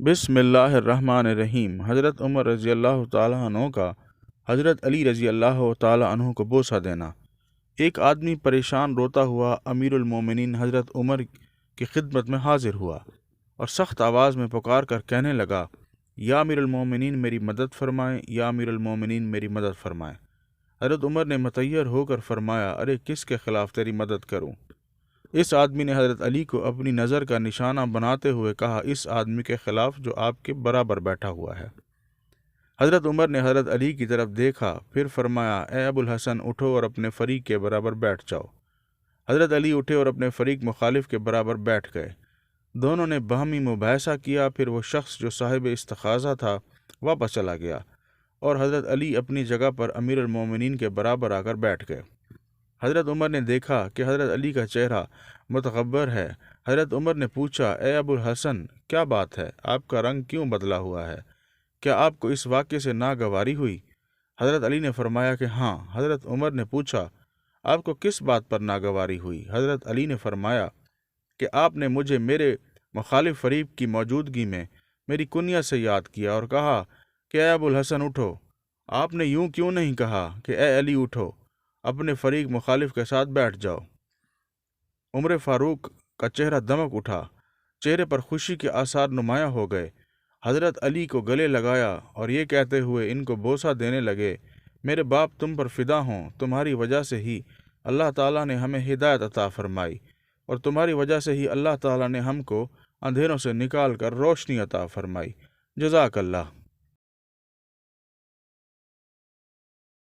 بسم اللہ الرحمن الرحیم۔ حضرت عمر رضی اللہ تعالیٰ عنہ کا حضرت علی رضی اللہ تعالیٰ عنہ کو بوسہ دینا۔ ایک آدمی پریشان روتا ہوا امیر المومنین حضرت عمر کی خدمت میں حاضر ہوا اور سخت آواز میں پکار کر کہنے لگا، یا امیر المومنین میری مدد فرمائیں، یا امیر المومنین میری مدد فرمائیں۔ حضرت عمر نے متحیر ہو کر فرمایا، ارے کس کے خلاف تیری مدد کروں؟ اس آدمی نے حضرت علی کو اپنی نظر کا نشانہ بناتے ہوئے کہا، اس آدمی کے خلاف جو آپ کے برابر بیٹھا ہوا ہے۔ حضرت عمر نے حضرت علی کی طرف دیکھا، پھر فرمایا، اے ابو الحسن اٹھو اور اپنے فریق کے برابر بیٹھ جاؤ۔ حضرت علی اٹھے اور اپنے فریق مخالف کے برابر بیٹھ گئے۔ دونوں نے باہمی مباحثہ کیا، پھر وہ شخص جو صاحب استخاذہ تھا واپس چلا گیا اور حضرت علی اپنی جگہ پر امیر المومنین کے برابر آ کر بیٹھ گئے۔ حضرت عمر نے دیکھا کہ حضرت علی کا چہرہ متغبر ہے۔ حضرت عمر نے پوچھا، اے ابو الحسن کیا بات ہے؟ آپ کا رنگ کیوں بدلا ہوا ہے؟ کیا آپ کو اس واقعے سے ناگواری ہوئی؟ حضرت علی نے فرمایا کہ ہاں۔ حضرت عمر نے پوچھا، آپ کو کس بات پر ناگواری ہوئی؟ حضرت علی نے فرمایا کہ آپ نے مجھے میرے مخالف فریق کی موجودگی میں میری کنیت سے یاد کیا اور کہا کہ اے ابو الحسن اٹھو۔ آپ نے یوں کیوں نہیں کہا کہ اے علی اٹھو، اپنے فریق مخالف کے ساتھ بیٹھ جاؤ؟ عمر فاروق کا چہرہ دمک اٹھا، چہرے پر خوشی کے آثار نمایاں ہو گئے۔ حضرت علی کو گلے لگایا اور یہ کہتے ہوئے ان کو بوسہ دینے لگے، میرے باپ تم پر فدا ہوں، تمہاری وجہ سے ہی اللہ تعالیٰ نے ہمیں ہدایت عطا فرمائی اور تمہاری وجہ سے ہی اللہ تعالیٰ نے ہم کو اندھیروں سے نکال کر روشنی عطا فرمائی۔ جزاک اللہ۔